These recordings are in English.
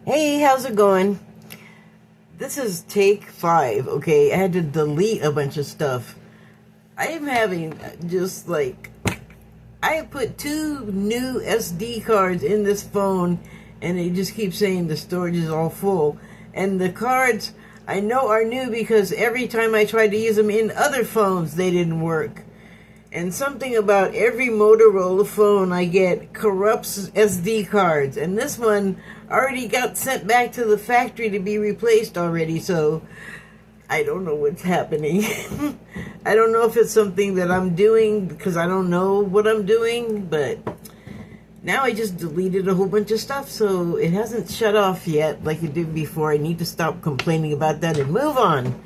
Hey, how's it going? This is take 5, okay? I had to delete a bunch of stuff. I am having just like, I have put 2 new SD cards in this phone, and it just keeps saying the storage is all full. And the cards I know are new because every time I tried to use them in other phones, they didn't work. And something about every Motorola phone I get corrupts SD cards. And this one already got sent back to the factory to be replaced already, so I don't know what's happening. I don't know if it's something that I'm doing because I don't know what I'm doing, but now I just deleted a whole bunch of stuff, so it hasn't shut off yet like it did before. I need to stop complaining about that and move on.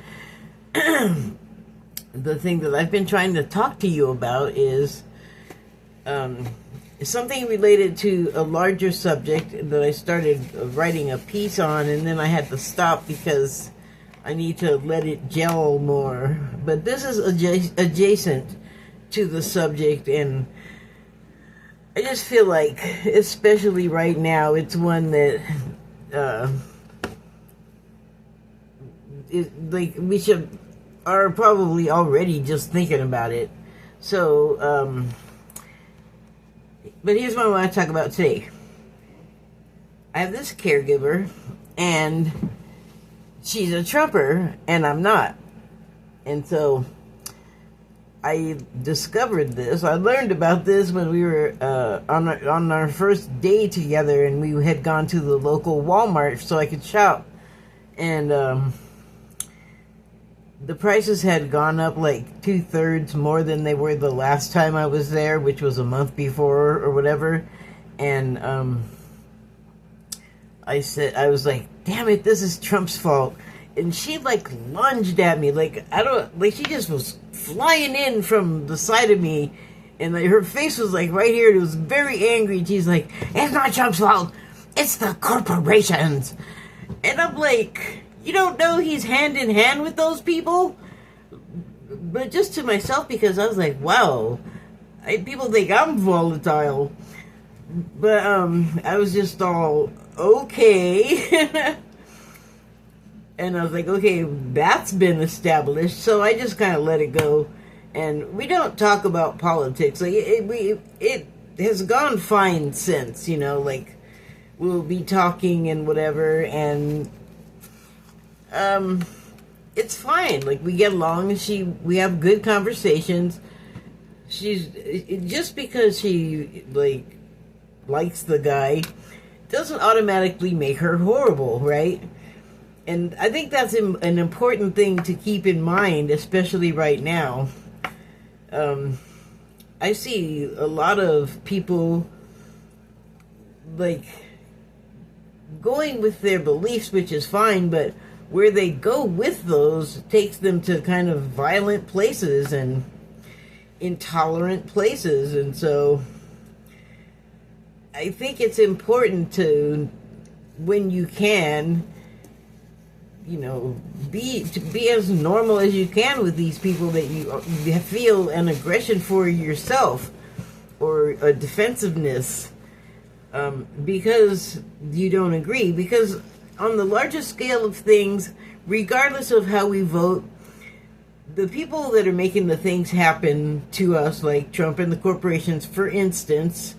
The thing that I've been trying to talk to you about is something related to a larger subject that I started writing a piece on, and then I had to stop because I need to let it gel more. But this is adjacent to the subject, and I just feel like, especially right now, it's one that we should are probably already just thinking about it. So, but here's what I want to talk about today. I have this caregiver, and she's a Trumper, and I'm not. And so, I discovered this. I learned about this when we were on our first day together, and we had gone to the local Walmart so I could shop. And, the prices had gone up like 2/3 more than they were the last time I was there, which was a month before or whatever. And I was like, damn it, this is Trump's fault. And she like lunged at me, she just was flying in from the side of me, and like her face was like right here. It was very angry. She's like, it's not Trump's fault, it's the corporations. And I'm like, you don't know he's hand in hand with those people? But just to myself, because I was like, wow, people think I'm volatile. But I was just all, okay. And I was like, okay, that's been established. So I just kind of let it go. And we don't talk about politics. Like it has gone fine since, like we'll be talking and whatever, and it's fine. Like, we get along, and we have good conversations. Just because she, likes the guy, doesn't automatically make her horrible, right? And I think that's an important thing to keep in mind, especially right now. I see a lot of people, going with their beliefs, which is fine, but where they go with those takes them to kind of violent places and intolerant places. And so I think it's important to, when you can, be as normal as you can with these people that you feel an aggression for yourself or a defensiveness because you don't agree. Because on the larger scale of things, regardless of how we vote, the people that are making the things happen to us, like Trump and the corporations, for instance,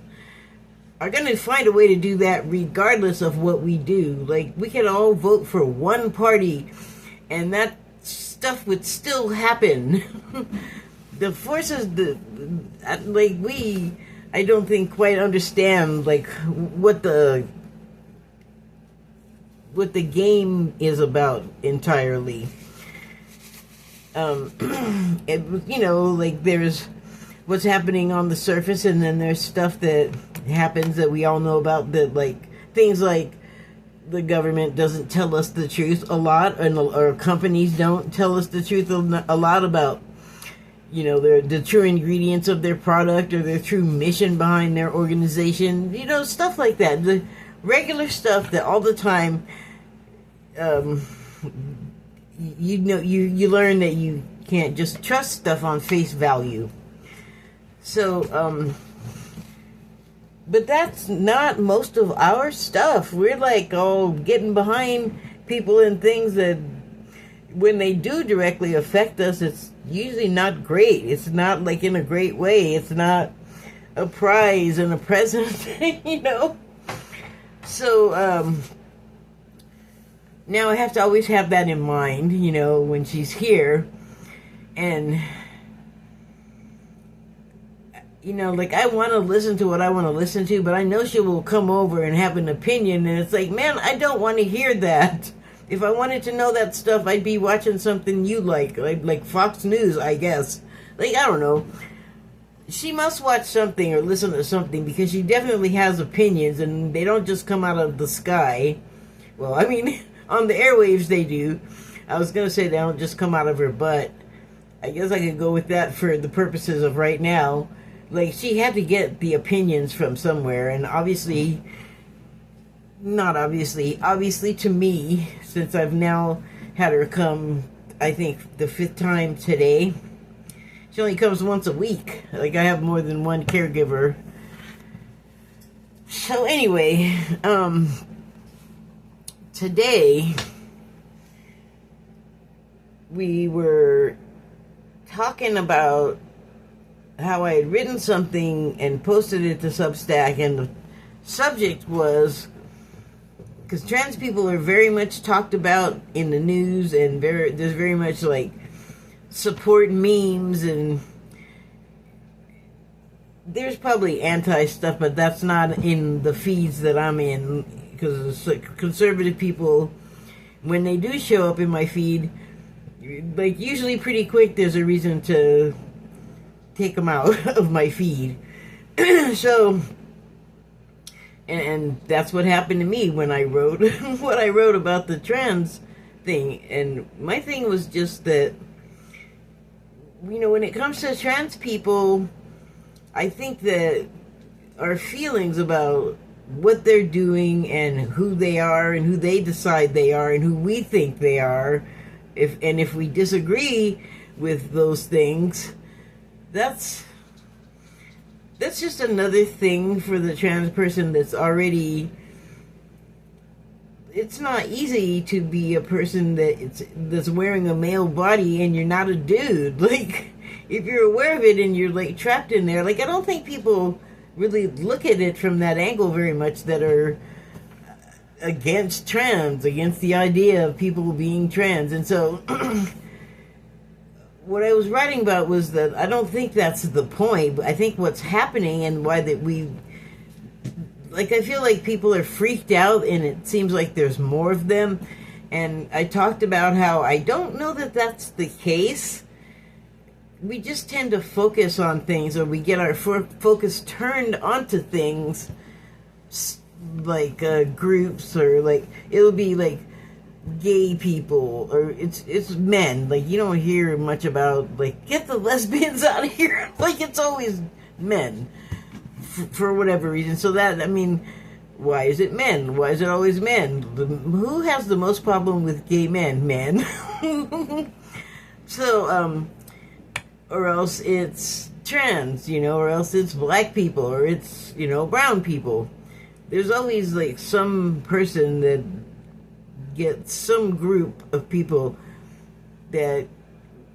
are going to find a way to do that regardless of what we do. Like, we could all vote for one party, and that stuff would still happen. The forces, I don't think quite understand, what the game is about entirely. There's what's happening on the surface, and then there's stuff that happens that we all know about, that things like the government doesn't tell us the truth a lot, or companies don't tell us the truth a lot about, the true ingredients of their product or their true mission behind their organization, stuff like that. The regular stuff that all the time, you learn that you can't just trust stuff on face value. So, But that's not most of our stuff. We're like all getting behind people in things that when they do directly affect us, it's usually not great. It's not like in a great way. It's not a prize and a present, you know? So, now I have to always have that in mind, you know, when she's here. And, you know, like, I want to listen to what I want to listen to, but I know she will come over and have an opinion, and it's like, man, I don't want to hear that. If I wanted to know that stuff, I'd be watching something you like Fox News, I guess. Like, I don't know. She must watch something or listen to something because she definitely has opinions, and they don't just come out of the sky. Well, I mean, on the airwaves they do. I was going to say they don't just come out of her butt. I guess I could go with that for the purposes of right now. Like, she had to get the opinions from somewhere, and obviously to me, since I've now had her come, I think, the 5th time today. She only comes once a week. Like, I have more than one caregiver. So anyway, today we were talking about how I had written something and posted it to Substack, and the subject was, because trans people are very much talked about in the news, and there's very much like support memes, and there's probably anti stuff, but that's not in the feeds that I'm in, because like conservative people, when they do show up in my feed, like usually pretty quick there's a reason to take them out of my feed. So, and that's what happened to me when I wrote what I wrote about the trans thing. And my thing was just that, you know, when it comes to trans people, I think that our feelings about what they're doing and who they are and who they decide they are and who we think they are, if we disagree with those things, that's just another thing for the trans person that's already. It's not easy to be a person that's wearing a male body and you're not a dude. Like, if you're aware of it and you're like trapped in there, like, I don't think people really look at it from that angle very much, that are against trans, against the idea of people being trans. And so what I was writing about was that I don't think that's the point, but I think what's happening and why that I feel like people are freaked out, and it seems like there's more of them. And I talked about how I don't know that that's the case. We just tend to focus on things, or we get our focus turned onto things, like groups, or like it'll be like gay people, or it's men. Like, you don't hear much about like, get the lesbians out of here. Like, it's always men. For whatever reason. So that, I mean, why is it men? Why is it always men? Who has the most problem with gay men? Men. So, or else it's trans, you know, or else it's black people, or it's, you know, brown people. There's always like some person that gets some group of people that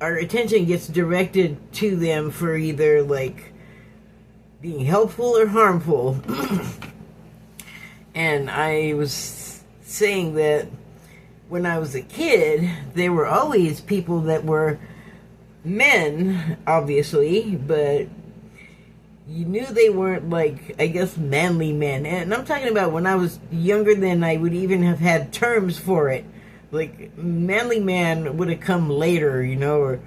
our attention gets directed to them for either like being helpful or harmful. And I was saying that when I was a kid, there were always people that were men, obviously, but you knew they weren't like, I guess, manly men. And I'm talking about when I was younger than I would even have had terms for it. Like, manly man would have come later, you know, or,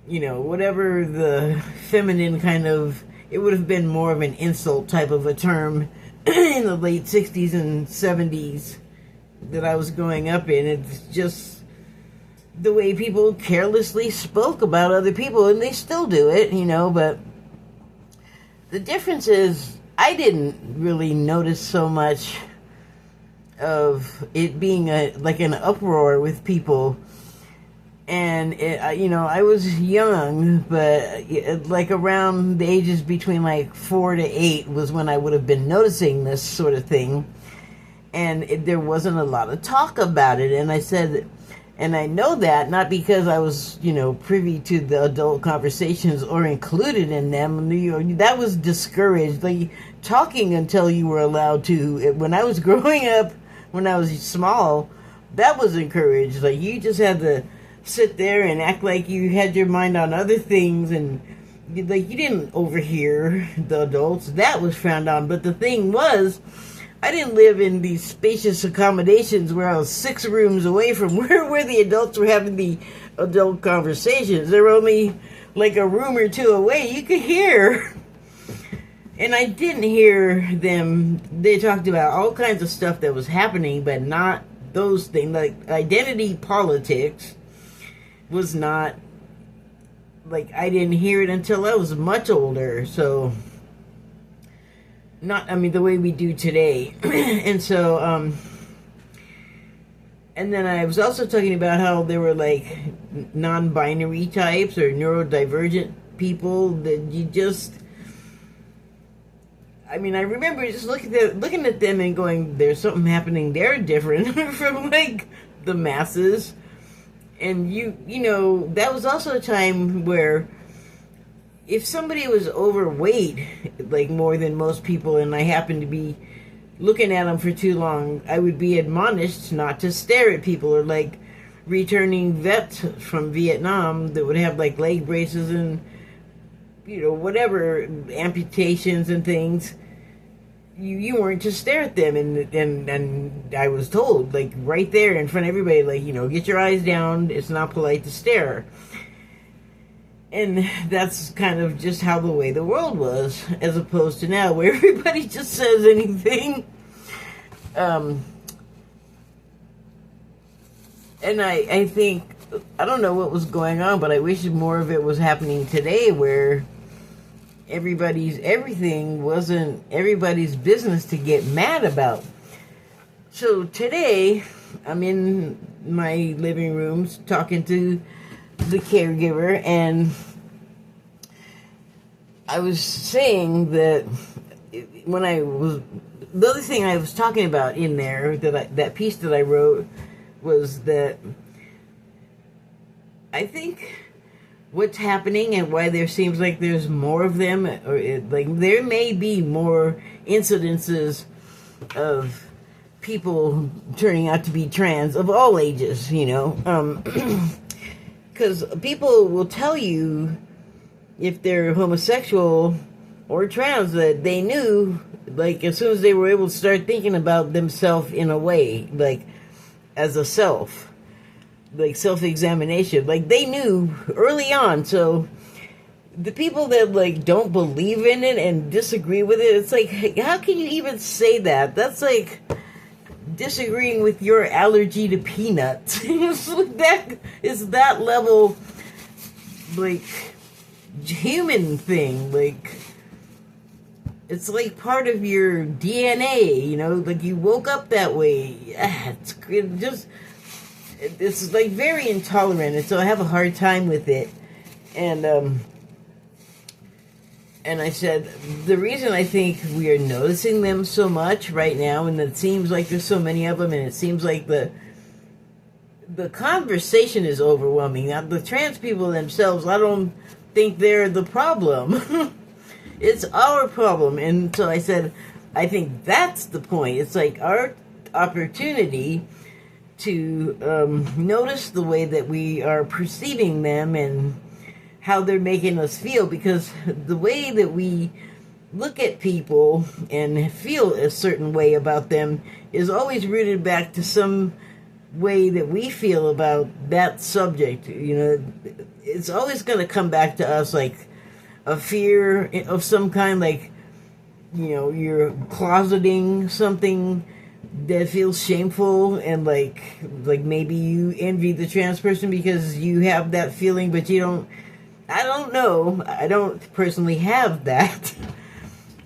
you know, whatever the feminine kind of, it would have been more of an insult type of a term in the late 60s and 70s that I was growing up in. It's just the way people carelessly spoke about other people, and they still do it, you know, but the difference is I didn't really notice so much of it being like an uproar with people. And I was young, but like around the ages between like 4 to 8 was when I would have been noticing this sort of thing. And there wasn't a lot of talk about it. And I said, and I know that not because I was, privy to the adult conversations or included in them. That was discouraged. Like talking until you were allowed to. When I was growing up, when I was small, that was encouraged. Like you just had to sit there and act like you had your mind on other things, and like you didn't overhear the adults. That was frowned on. But the thing was, I didn't live in these spacious accommodations where I was 6 rooms away from where the adults were having the adult conversations. They were only like a room or 2 away. You could hear. And I didn't hear them. They talked about all kinds of stuff that was happening, but not those things. Like identity politics was not, like, I didn't hear it until I was much older. So the way we do today. And so, and then I was also talking about how there were like non-binary types or neurodivergent people that you just, I remember just looking at them and going, there's something happening there different from like the masses. And that was also a time where if somebody was overweight, like more than most people, and I happened to be looking at them for too long, I would be admonished not to stare at people. Or like returning vets from Vietnam that would have like leg braces and, whatever, amputations and things. You weren't to stare at them, and I was told, like right there in front of everybody, like, get your eyes down, it's not polite to stare. And that's kind of just how the way the world was, as opposed to now, where everybody just says anything. And I think, I don't know what was going on, but I wish more of it was happening today, where everything wasn't everybody's business to get mad about. So today, I'm in my living room talking to the caregiver, and I was saying that the other thing I was talking about in there, that piece that I wrote, was that I think what's happening and why there seems like there's more of them, or like there may be more incidences of people turning out to be trans of all ages, because people will tell you if they're homosexual or trans that they knew, like, as soon as they were able to start thinking about themselves in a way, like, as a self, like self-examination, like they knew early on. So the people that like don't believe in it and disagree with it, it's like, how can you even say that? That's like disagreeing with your allergy to peanuts. It's that level, like, human thing. Like, it's like part of your DNA, like you woke up that way. It's like very intolerant, and so I have a hard time with it. And I said, the reason I think we are noticing them so much right now, and it seems like there's so many of them, and it seems like the conversation is overwhelming. Now, the trans people themselves, I don't think they're the problem. It's our problem. And so I said, I think that's the point. It's like our opportunity to notice the way that we are perceiving them and how they're making us feel, because the way that we look at people and feel a certain way about them is always rooted back to some way that we feel about that subject. It's always going to come back to us like a fear of some kind, like, you're closeting something that feels shameful, and like maybe you envy the trans person because you have that feeling, but you don't. I don't know. I don't personally have that.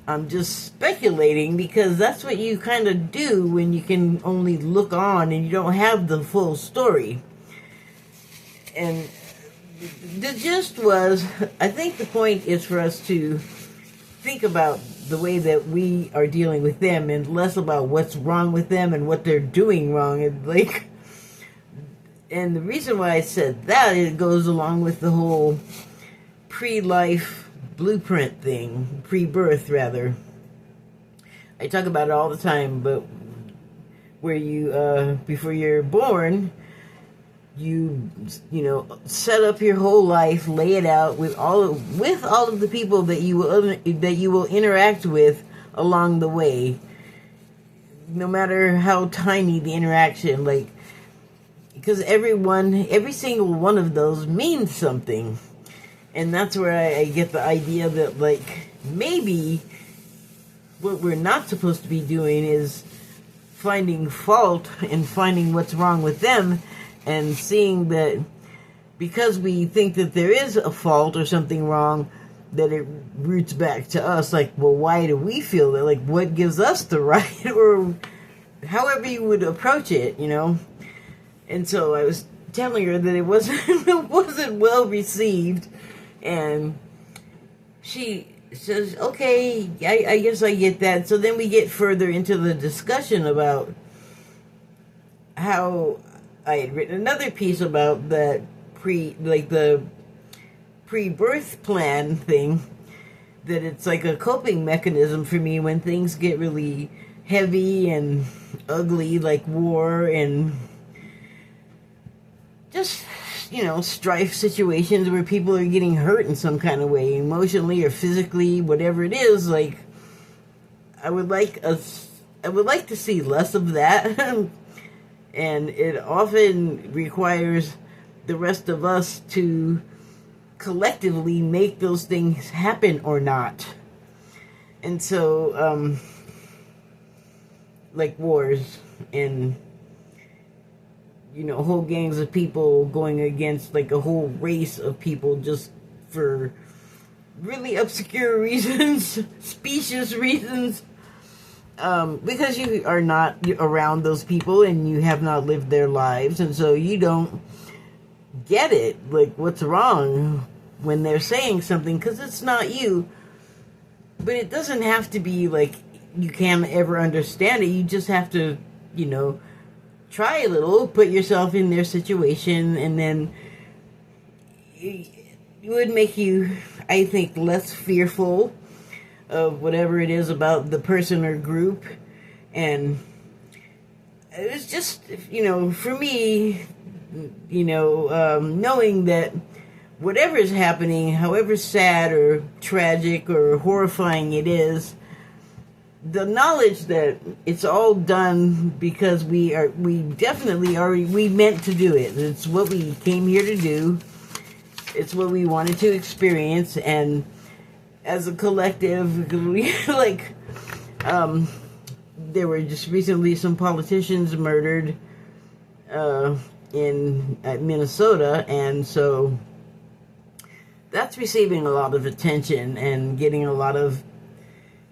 I'm just speculating, because that's what you kind of do when you can only look on and you don't have the full story. And the gist was, I think the point is for us to think about the way that we are dealing with them and less about what's wrong with them and what they're doing wrong. And the reason why I said that, it goes along with the whole pre-life blueprint thing, pre-birth rather. I talk about it all the time, but where you, before you're born, you set up your whole life, lay it out with all of the people that you will interact with along the way, no matter how tiny the interaction, like, because every single one of those means something. And that's where I get the idea that, like, maybe what we're not supposed to be doing is finding fault and finding what's wrong with them, and seeing that because we think that there is a fault or something wrong, that it roots back to us. Like, well, why do we feel that? Like, what gives us the right? Or however you would approach it, And so I was telling her that it wasn't well received, and she says, okay, I guess I get that. So then we get further into the discussion about how I had written another piece about that the pre-birth plan thing, that it's like a coping mechanism for me when things get really heavy and ugly, like war and just, strife situations where people are getting hurt in some kind of way, emotionally or physically, whatever it is. Like, I would like to see less of that. And it often requires the rest of us to collectively make those things happen or not. And so, like wars and, whole gangs of people going against, like, a whole race of people just for really obscure reasons, specious reasons. Because you are not around those people and you have not lived their lives, and so you don't get it, like, what's wrong when they're saying something, because it's not you. But it doesn't have to be like you can't ever understand it. You just have to, try a little, put yourself in their situation, and then it would make you, I think, less fearful of whatever it is about the person or group. And it's just, for me, knowing that whatever is happening, however sad or tragic or horrifying it is, the knowledge that it's all done because we meant to do it. It's what we came here to do. It's what we wanted to experience, and as a collective, there were just recently some politicians murdered in Minnesota, and so that's receiving a lot of attention and getting a lot of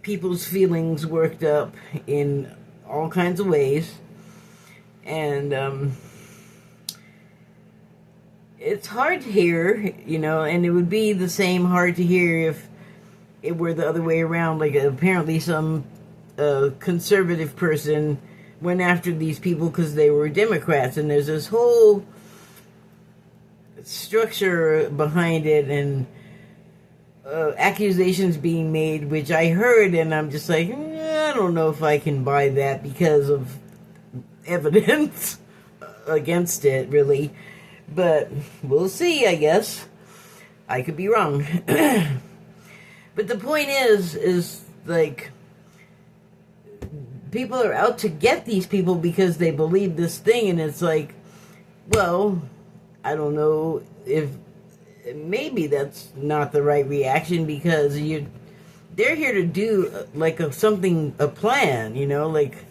people's feelings worked up in all kinds of ways. And it's hard to hear, and it would be the same hard to hear if it were the other way around. Like, apparently some conservative person went after these people because they were Democrats, and there's this whole structure behind it, and accusations being made, which I heard, and I'm just like, I don't know if I can buy that because of evidence against it, really. But we'll see, I guess. I could be wrong. But the point is like, people are out to get these people because they believe this thing, and it's like, well, I don't know if maybe that's not the right reaction, because they're here to do like a plan, like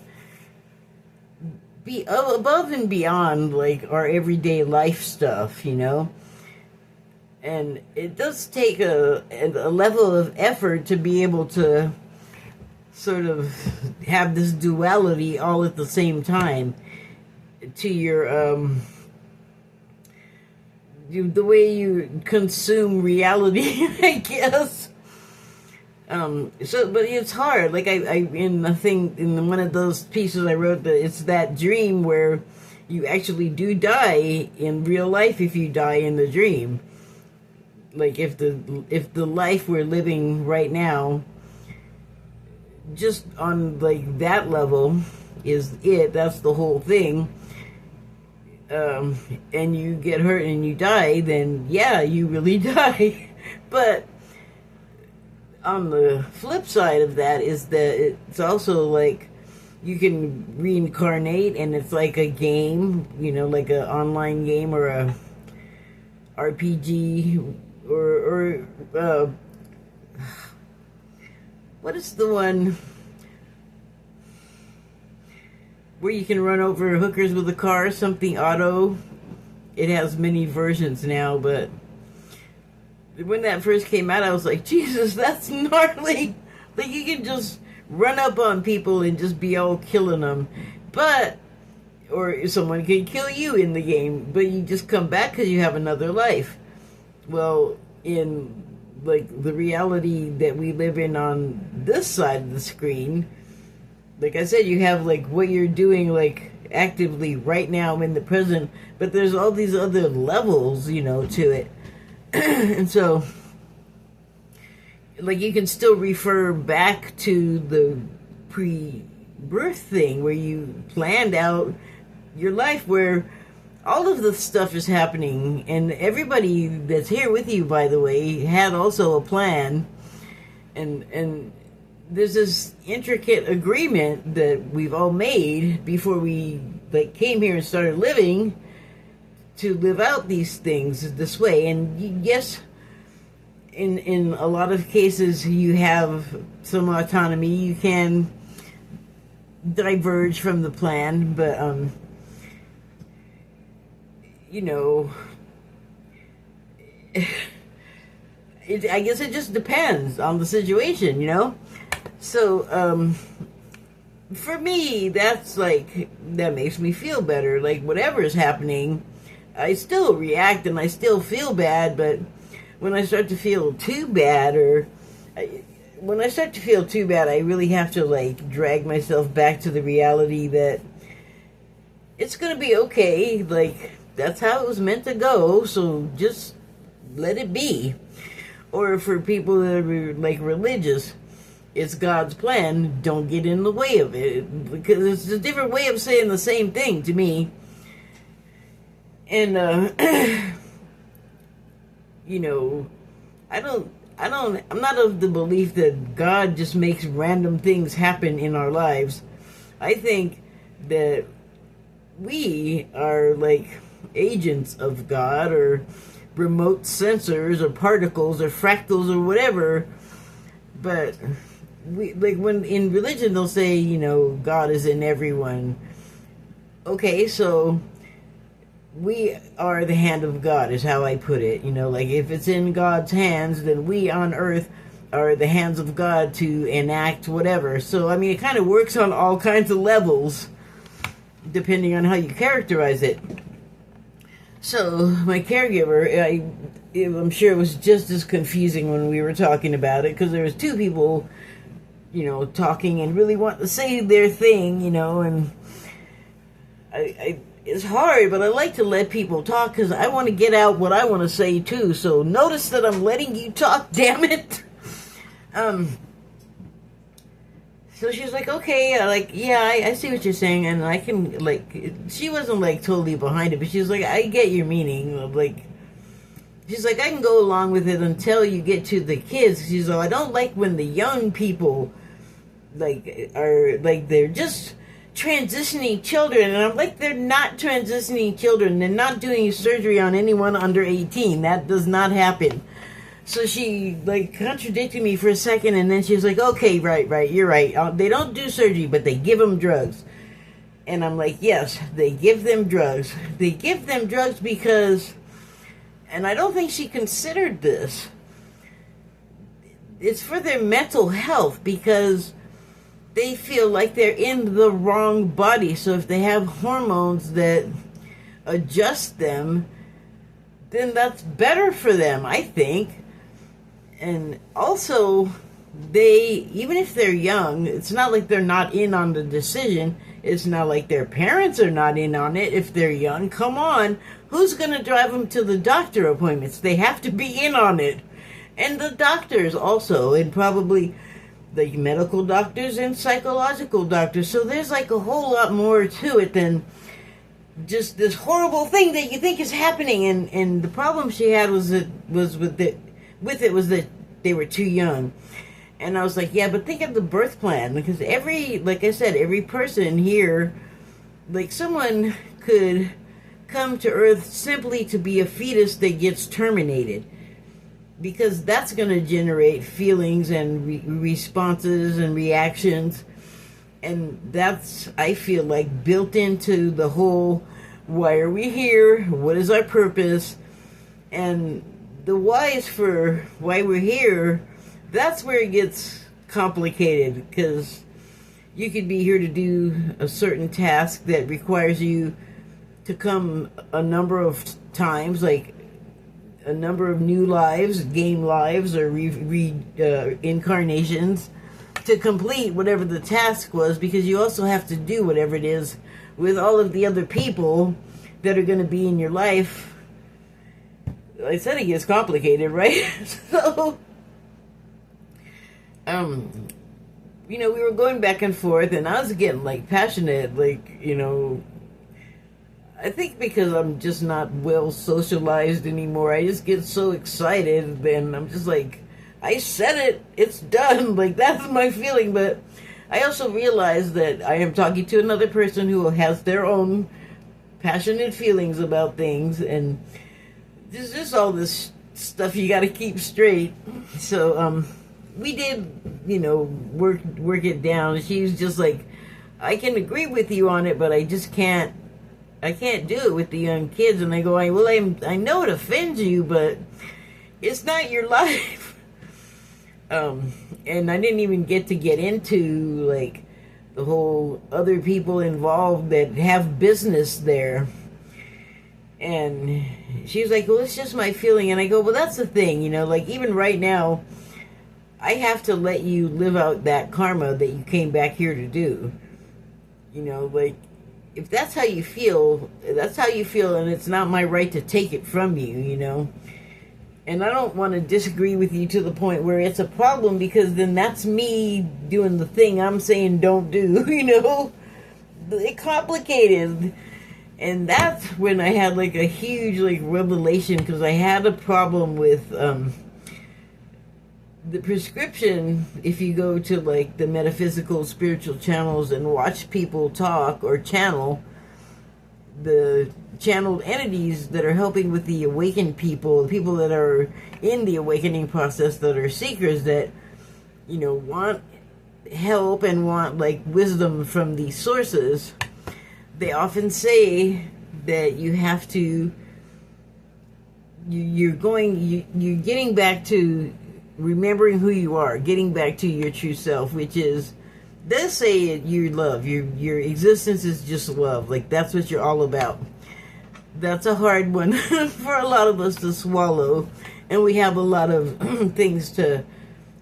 be above and beyond like our everyday life stuff, and it does take a level of effort to be able to sort of have this duality all at the same time to your the way you consume reality, I guess. But it's hard. Like in one of those pieces I wrote, that it's that dream where you actually do die in real life if you die in the dream. Like if the life we're living right now, just on like that level, that's the whole thing. And you get hurt and you die, then yeah, you really die. But on the flip side of that is that it's also like you can reincarnate, and it's like a game, like an online game or a RPG or what is the one where you can run over hookers with a car? Something auto. It has many versions now, but when that first came out, I was like, Jesus, that's gnarly. Like, you can just run up on people and just be all killing them. Or someone can kill you in the game, but you just come back because you have another life. Well, in, like, the reality that we live in on this side of the screen, like I said, you have, like, what you're doing, like, actively right now in the present, but there's all these other levels, to it. And so, like, you can still refer back to the pre-birth thing where you planned out your life, where all of the stuff is happening, and everybody that's here with you, by the way, had also a plan, and there's this intricate agreement that we've all made before we, like, came here and started living, to live out these things this way. And yes, in a lot of cases you have some autonomy, you can diverge from the plan, but I guess it just depends on the situation, So for me, that's like, that makes me feel better. Like, whatever is happening, I still react and I still feel bad, but when I start to feel too bad, I really have to, like, drag myself back to the reality that it's gonna be okay. Like, that's how it was meant to go, so just let it be. Or for people that are, like, religious, it's God's plan, don't get in the way of it, because it's a different way of saying the same thing to me. And I'm not of the belief that God just makes random things happen in our lives. I think that we are like agents of God, or remote sensors, or particles, or fractals, or whatever. But when in religion they'll say, God is in everyone. Okay, so we are the hand of God, is how I put it. Like, if it's in God's hands, then we on earth are the hands of God to enact whatever. So, I mean, it kind of works on all kinds of levels, depending on how you characterize it. So, my caregiver, I'm sure it was just as confusing when we were talking about it, because there was two people, talking and really want to say their thing, and it's hard, but I like to let people talk because I want to get out what I want to say too. So notice that I'm letting you talk, damn it. So she's like, okay, I see what you're saying, and I can, like, she wasn't, like, totally behind it, but she was like, I get your meaning. Like, she's like, I can go along with it until you get to the kids. She's like, I don't like when the young people, like, are, like, they're just transitioning children. And I'm like, they're not transitioning children. They're not doing surgery on anyone under 18. That does not happen. So she, like, contradicted me for a second, and then she was like, okay, right, you're right. They don't do surgery, but they give them drugs. And I'm like, yes, they give them drugs. They give them drugs because, and I don't think she considered this, it's for their mental health, because they feel like they're in the wrong body. So if they have hormones that adjust them then that's better for them, I think. And also, even if they're young, it's not like they're not in on the decision. It's not like their parents are not in on it. If they're young, come on. Who's going to drive them to the doctor appointments? They have to be in on it. And the doctors also, and probably the medical doctors and psychological doctors. So there's like a whole lot more to it than just this horrible thing that you think is happening. And the problem she had was that they were too young. And I was like, yeah, but think of the birth plan, because like I said, every person here, like someone could come to Earth simply to be a fetus that gets terminated, because that's going to generate feelings and responses and reactions. And that's, I feel like, built into the whole, why are we here? What is our purpose? And the whys for why we're here, that's where it gets complicated, because you could be here to do a certain task that requires you to come a number of times, like a number of new lives, game lives, or incarnations to complete whatever the task was, because you also have to do whatever it is with all of the other people that are going to be in your life. I said it gets complicated, right? So, we were going back and forth, and I was getting, like, passionate, like, I think because I'm just not well socialized anymore, I just get so excited, and I'm just like, I said it, it's done, like, that's my feeling. But I also realize that I am talking to another person who has their own passionate feelings about things, and there's just all this stuff you got to keep straight. So we did work it down. She's just like, I can agree with you on it, but I just can't do it with the young kids. And I go, well, I know it offends you, but it's not your life. And I didn't even get into like the whole other people involved that have business there. And she was like, well, it's just my feeling. And I go, well, that's the thing, like even right now, I have to let you live out that karma that you came back here to do. Like, if that's how you feel, that's how you feel, and it's not my right to take it from you, And I don't want to disagree with you to the point where it's a problem, because then that's me doing the thing I'm saying don't do, It's complicated. And that's when I had like a huge revelation, because I had a problem with the prescription. If you go to like the metaphysical spiritual channels and watch people talk or channel, the channeled entities that are helping with the awakened people, the people that are in the awakening process, that are seekers, that want help and want like wisdom from these sources, they often say that you have to, you're getting back to remembering who you are, getting back to your true self, which is, they say you love, your existence is just love, like that's what you're all about. That's a hard one for a lot of us to swallow, and we have a lot of things to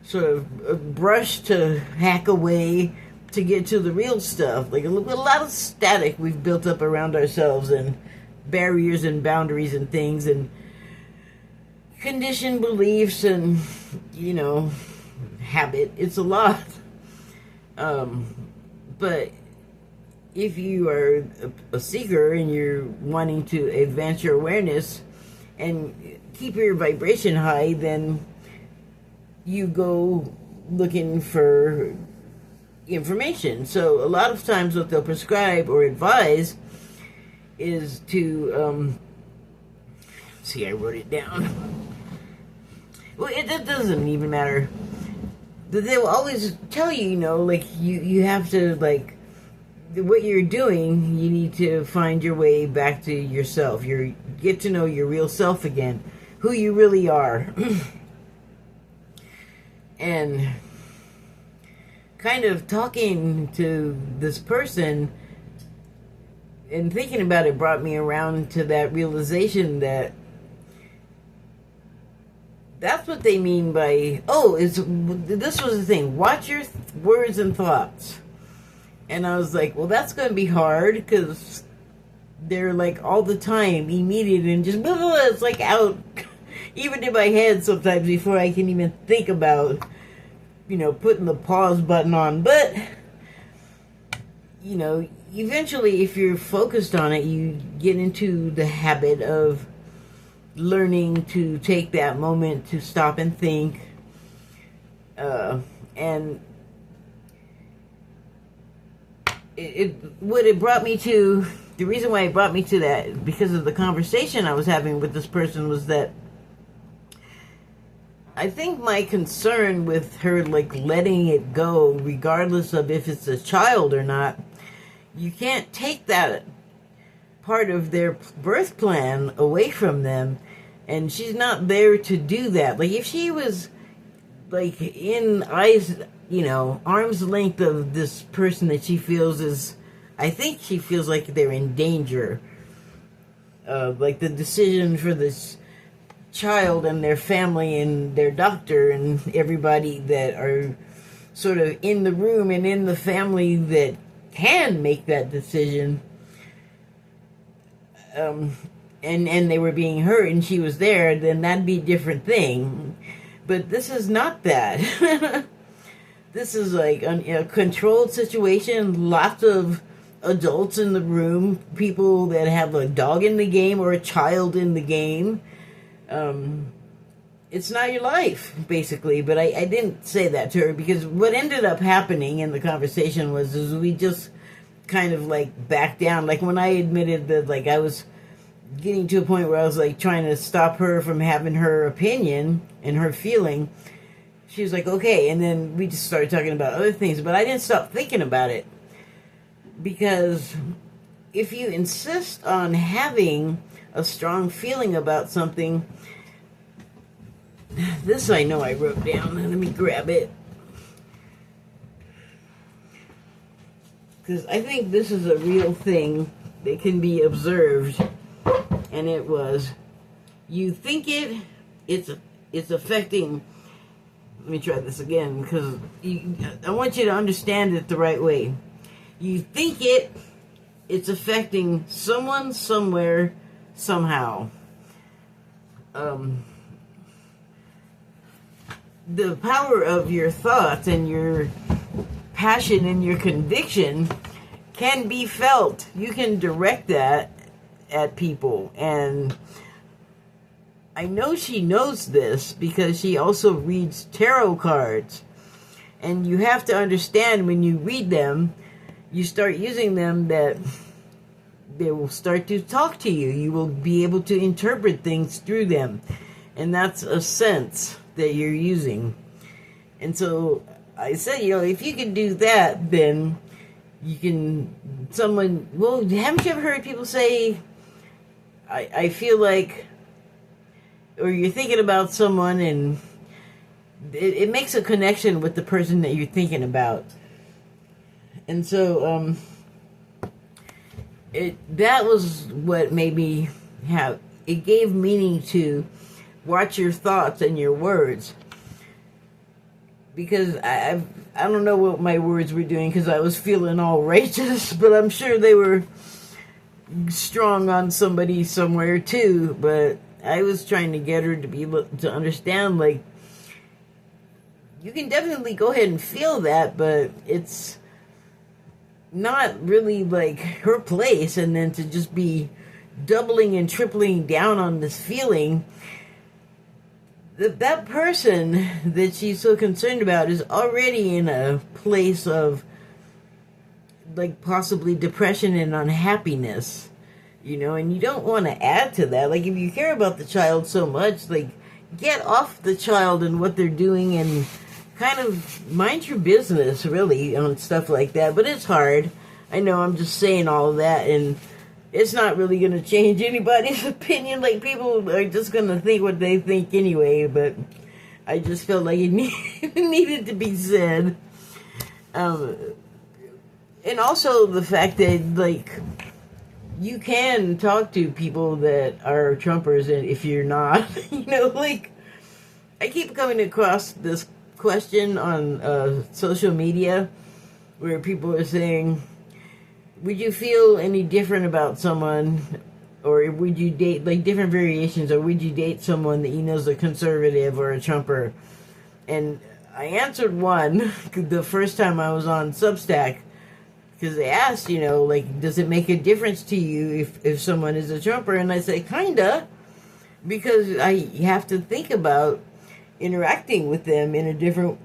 sort of brush, to hack away, to get to the real stuff. Like a lot of static we've built up around ourselves, and barriers and boundaries and things, and conditioned beliefs, and habit. It's a lot. But if you are a seeker and you're wanting to advance your awareness and keep your vibration high, then you go looking for information. So a lot of times what they'll prescribe or advise is to, see, I wrote it down. Well, it doesn't even matter. They will always tell you, like you have to, like, what you're doing, you need to find your way back to yourself. Get to know your real self again, who you really are. And kind of talking to this person and thinking about it brought me around to that realization that that's what they mean by, oh, this was the thing, watch your words and thoughts. And I was like, well, that's going to be hard, because they're like all the time immediate and just blah, blah, blah, it's like out even in my head sometimes before I can even think about, putting the pause button on. But eventually, if you're focused on it, you get into the habit of learning to take that moment to stop and think. And the reason why it brought me to that, because of the conversation I was having with this person, was that I think my concern with her, like, letting it go, regardless of if it's a child or not, you can't take that part of their birth plan away from them, and she's not there to do that. Like, if she was, like, in arm's length of this person that she feels is, I think she feels like they're in danger. Like, the decision for this child and their family and their doctor and everybody that are sort of in the room and in the family that can make that decision, and they were being hurt and she was there, then that'd be a different thing. But this is not that. This is like a controlled situation, lots of adults in the room, people that have a dog in the game or a child in the game. It's not your life, basically. But I didn't say that to her, because what ended up happening in the conversation is we just kind of like backed down. Like, when I admitted that, like, I was getting to a point where I was like trying to stop her from having her opinion and her feeling, she was like, okay. And then we just started talking about other things, but I didn't stop thinking about it. Because if you insist on having a strong feeling about something, this I know I wrote down. Let me grab it. Because I think this is a real thing that can be observed. And it was, you think it's affecting, let me try this again, because I want you to understand it the right way. You think it's affecting someone, somewhere, somehow. The power of your thoughts and your passion and your conviction can be felt. You can direct that at people. And I know she knows this because she also reads tarot cards. And you have to understand, when you read them, you start using them, that they will start to talk to you. You will be able to interpret things through them. And that's a sense that you're using. And so I said, if you can do that, then you can, haven't you ever heard people say, I feel like, or you're thinking about someone and it makes a connection with the person that you're thinking about. And so, that was what made me it gave meaning to watch your thoughts and your words. Because I don't know what my words were doing, because I was feeling all righteous, but I'm sure they were strong on somebody somewhere too. But I was trying to get her to be able to understand, like, you can definitely go ahead and feel that, but it's not really like her place. And then to just be doubling and tripling down on this feeling, that person that she's so concerned about is already in a place of, like, possibly depression and unhappiness, and you don't want to add to that. Like, if you care about the child so much, like, get off the child and what they're doing and kind of mind your business, really, on stuff like that. But it's hard. I know, I'm just saying all of that, and it's not really going to change anybody's opinion. Like, people are just going to think what they think anyway, but I just felt like it needed to be said. And also the fact that, like, you can talk to people that are Trumpers, and if you're not, like, I keep coming across this question on social media where people are saying, would you feel any different about someone, or would you date, like, different variations, or would you date someone that you know is a conservative or a Trumper? And I answered one the first time I was on Substack, because they asked, like, does it make a difference to you if someone is a Trumper? And I say, kinda, because I have to think about interacting with them in a different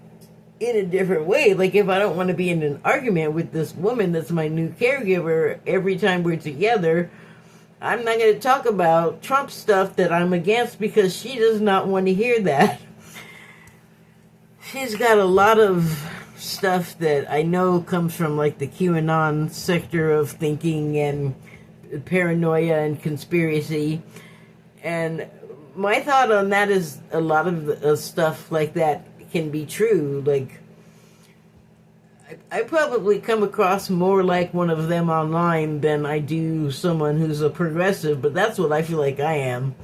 way. Like, if I don't want to be in an argument with this woman that's my new caregiver every time we're together, I'm not going to talk about Trump stuff that I'm against, because she does not want to hear that. She's got a lot of stuff that I know comes from, like, the QAnon sector of thinking and paranoia and conspiracy. And my thought on that is a lot of the stuff like that can be true. Like, I probably come across more like one of them online than I do someone who's a progressive, but that's what I feel like I am,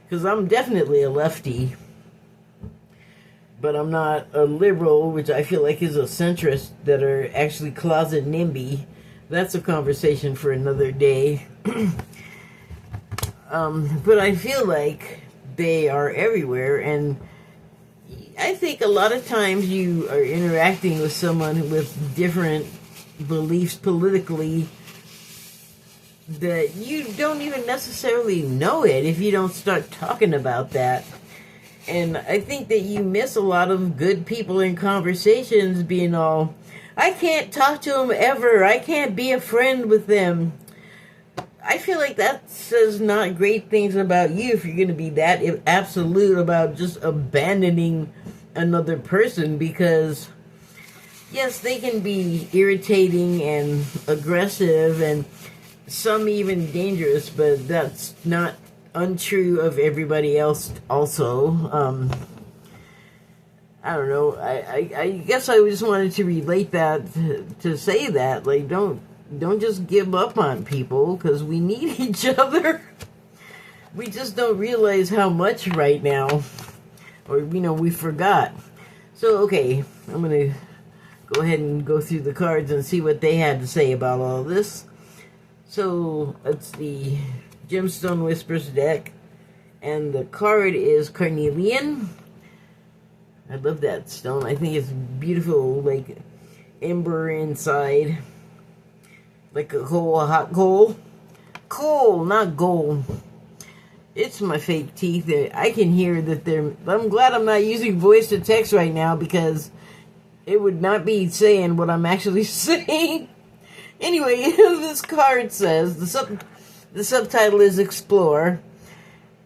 because I'm definitely a lefty, but I'm not a liberal, which I feel like is a centrist that are actually closet NIMBY. That's a conversation for another day. But I feel like they are everywhere, and I think a lot of times you are interacting with someone with different beliefs politically that you don't even necessarily know it if you don't start talking about that. And I think that you miss a lot of good people in conversations being all, I can't talk to them ever, I can't be a friend with them. I feel like that says not great things about you if you're going to be that absolute about just abandoning another person, because yes, they can be irritating and aggressive and some even dangerous, but that's not untrue of everybody else also. I don't know, I guess I just wanted to relate that to say that, like, don't just give up on people, because we need each other. We just don't realize how much right now, or we forgot. So okay, I'm gonna go ahead and go through the cards and see what they had to say about all this. So it's the Gemstone Whispers deck, and the card is Carnelian. I love that stone. I think it's beautiful, like ember inside, like a hot coal. Coal, not gold. It's my fake teeth. I can hear that they're... I'm glad I'm not using voice to text right now, because it would not be saying what I'm actually saying. Anyway, this card says, the subtitle is Explore.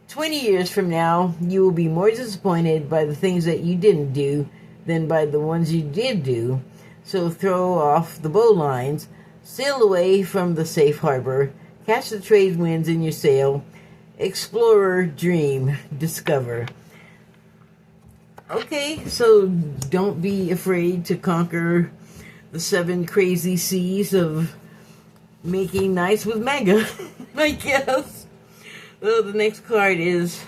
20 years from now, you will be more disappointed by the things that you didn't do than by the ones you did do. So throw off the bowlines, sail away from the safe harbor, catch the trade winds in your sail, explorer, dream, discover. Okay, so don't be afraid to conquer the 7 crazy seas of making nice with manga, I guess. So the next card is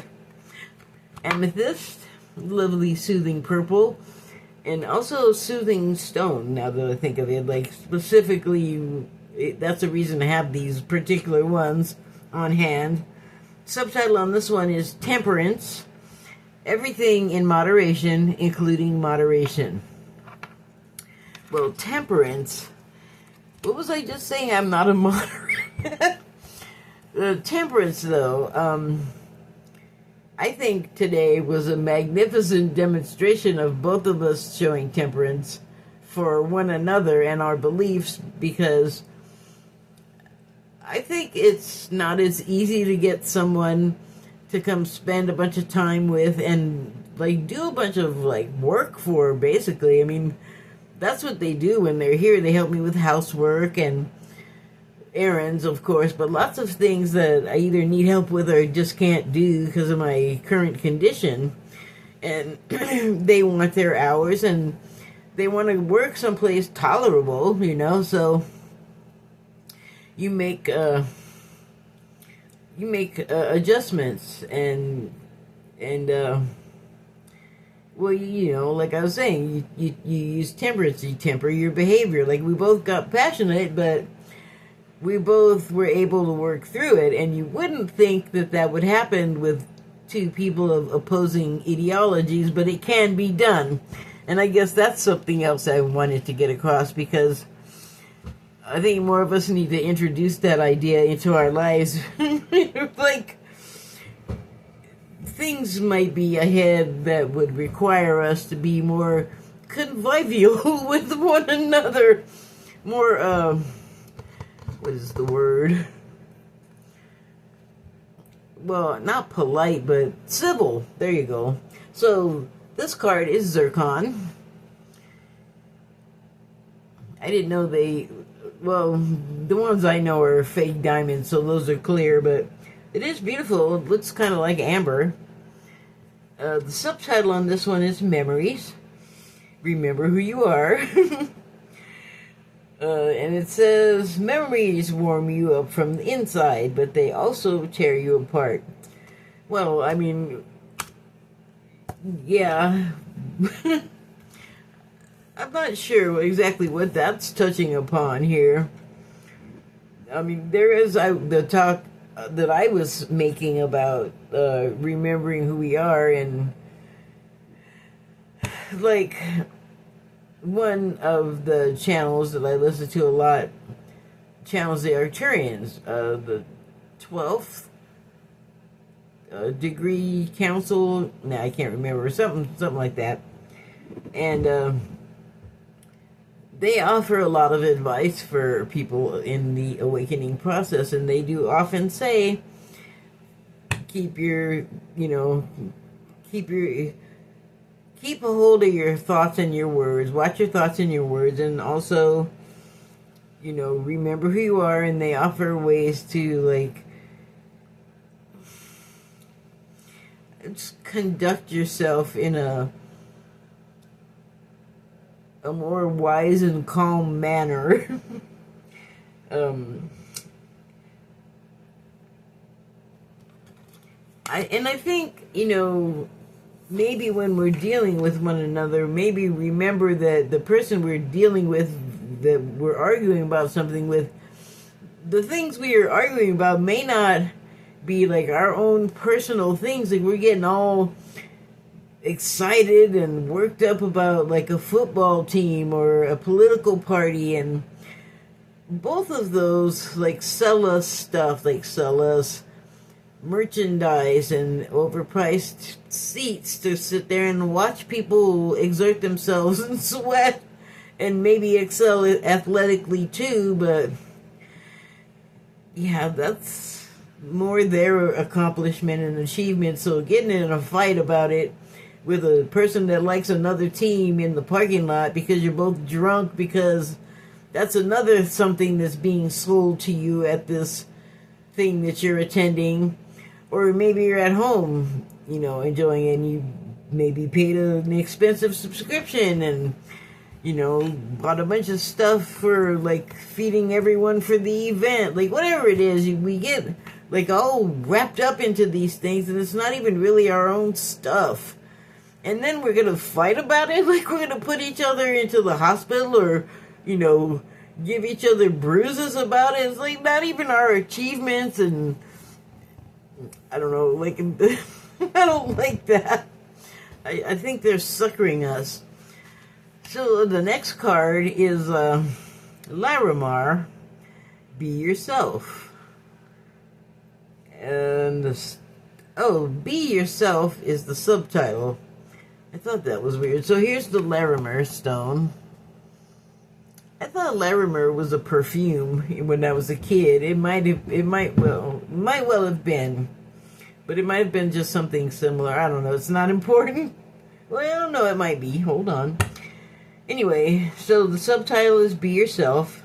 Amethyst, lovely soothing purple, and also soothing stone, now that I think of it. Like, specifically, that's the reason to have these particular ones on hand. Subtitle on this one is Temperance, everything in moderation, including moderation. Well, temperance, what was I just saying? I'm not a moderate. Temperance, though, I think today was a magnificent demonstration of both of us showing temperance for one another and our beliefs, because I think it's not as easy to get someone to come spend a bunch of time with and, like, do a bunch of, like, work for, basically. I mean, that's what they do when they're here. They help me with housework and errands, of course, but lots of things that I either need help with or just can't do because of my current condition. And they want their hours, and they want to work someplace tolerable, so you make adjustments, and Well, you know, like I was saying, you use temperance, you temper your behavior. Like, we both got passionate, but we both were able to work through it. And you wouldn't think that that would happen with two people of opposing ideologies, but it can be done. And I guess that's something else I wanted to get across, because I think more of us need to introduce that idea into our lives. Like, things might be ahead that would require us to be more convivial with one another. More, what is the word? Well, not polite, but civil. There you go. So, this card is zircon. I didn't know well, the ones I know are fake diamonds, so those are clear, but it is beautiful. It looks kind of like amber. The subtitle on this one is Memories. Remember who you are. And it says, memories warm you up from the inside, but they also tear you apart. Well, I mean, yeah. I'm not sure exactly what that's touching upon here. I mean, there is the talk that I was making about remembering who we are, and like one of the channels that I listen to a lot, channels the Arcturians, the 12th degree council. Nah, I can't remember, something like that, and they offer a lot of advice for people in the awakening process, and they do often say, keep a hold of your thoughts and your words. Watch your thoughts and your words, and also, remember who you are. And they offer ways to, like, just conduct yourself in a more wise and calm manner. I think, maybe when we're dealing with one another, maybe remember that the person we're dealing with, that we're arguing about something with, the things we are arguing about may not be like our own personal things. Like, we're getting all excited and worked up about like a football team or a political party, and both of those like sell us stuff, like sell us merchandise and overpriced seats to sit there and watch people exert themselves and sweat and maybe excel athletically too. But yeah, that's more their accomplishment and achievement. So getting in a fight about it with a person that likes another team in the parking lot because you're both drunk, because that's another something that's being sold to you at this thing that you're attending. Or maybe you're at home, enjoying it, and you maybe paid an expensive subscription and, bought a bunch of stuff for, like, feeding everyone for the event. Like, whatever it is, we get, like, all wrapped up into these things, and it's not even really our own stuff. And then we're going to fight about it? Like, we're going to put each other into the hospital or, give each other bruises about it? It's, like, not even our achievements, and I don't know, like, I don't like that. I think they're suckering us. So the next card is Larimar, Be Yourself. And Be Yourself is the subtitle. I thought that was weird. So here's the Larimar stone. I thought Larimar was a perfume when I was a kid. It might well have been, but it might have been just something similar. I don't know. It's not important. Well, I don't know. It might be. Hold on. Anyway, so the subtitle is Be Yourself,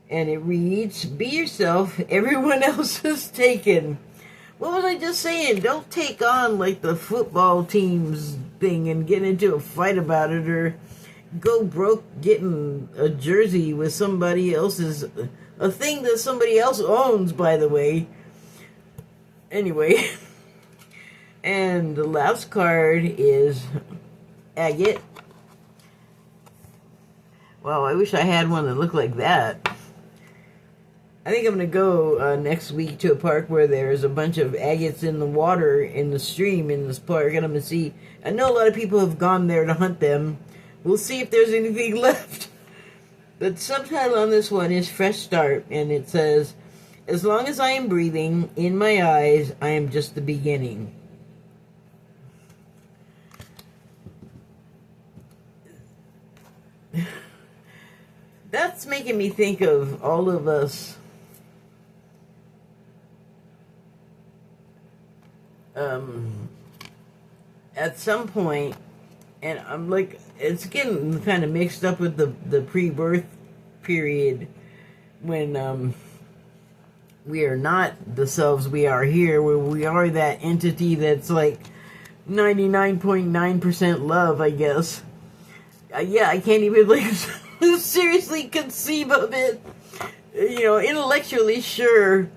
and it reads, Be yourself. Everyone else is taken. What was I just saying? Don't take on like the football team's thing and get into a fight about it, or go broke getting a jersey with somebody else's, a thing that somebody else owns, by the way. Anyway, And the last card is agate. Wow, I wish I had one that looked like that. I think I'm going to go next week to a park where there's a bunch of agates in the water, in the stream, in this park, and I'm going to see. I know a lot of people have gone there to hunt them. We'll see if there's anything left. The subtitle on this one is Fresh Start, and it says, as long as I am breathing, in my eyes, I am just the beginning. That's making me think of all of us at some point, and I'm like, it's getting kind of mixed up with the pre-birth period when we are not the selves we are here, where we are that entity that's like 99.9% love, I guess. Yeah, I can't even like seriously conceive of it. You know, intellectually, sure,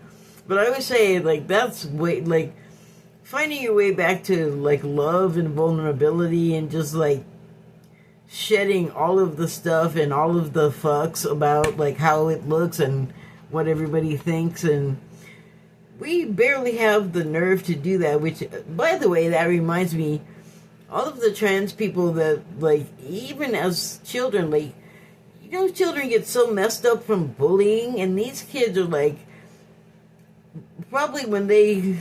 but I would say like that's way like finding your way back to like love and vulnerability and just like shedding all of the stuff and all of the fucks about like how it looks and what everybody thinks, and we barely have the nerve to do that, which, by the way, that reminds me, all of the trans people that, like, even as children, like, you know, children get so messed up from bullying, and these kids are, like, probably when they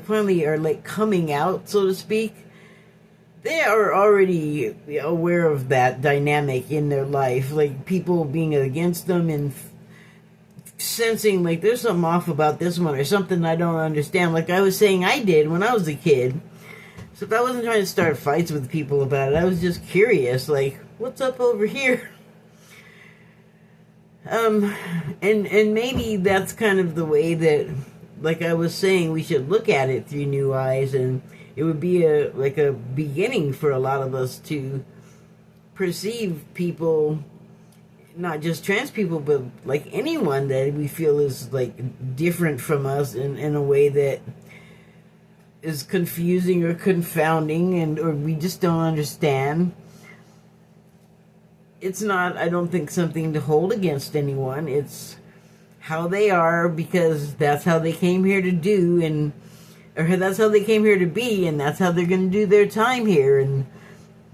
finally are, like, coming out, so to speak, they are already aware of that dynamic in their life, like, people being against them and sensing, like, there's something off about this one or something I don't understand, like I was saying I did when I was a kid. So if I wasn't trying to start fights with people about it, I was just curious, like, what's up over here? And maybe that's kind of the way that, like I was saying, we should look at it through new eyes, and it would be like a beginning for a lot of us to perceive people, not just trans people, but like anyone that we feel is like different from us in a way that is confusing or confounding, and or we just don't understand. It's not, I don't think, something to hold against anyone. It's how they are, because that's how they came here to do, and or that's how they came here to be, and that's how they're going to do their time here, and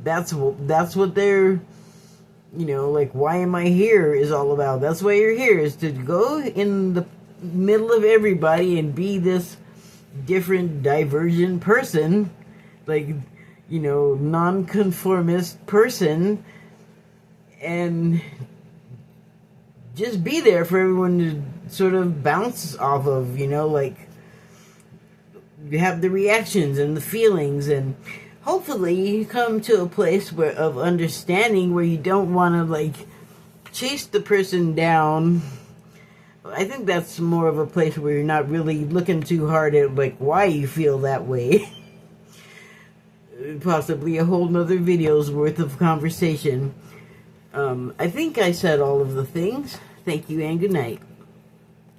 that's what they're, you know, like, why am I here is all about. That's why you're here, is to go in the middle of everybody and be this different, divergent person, like, you know, nonconformist person, and just be there for everyone to sort of bounce off of, you know, like, you have the reactions and the feelings, and hopefully you come to a place where of understanding where you don't want to, like, chase the person down. I think that's more of a place where you're not really looking too hard at, like, why you feel that way. Possibly a whole nother video's worth of conversation. I think I said all of the things. Thank you and good night.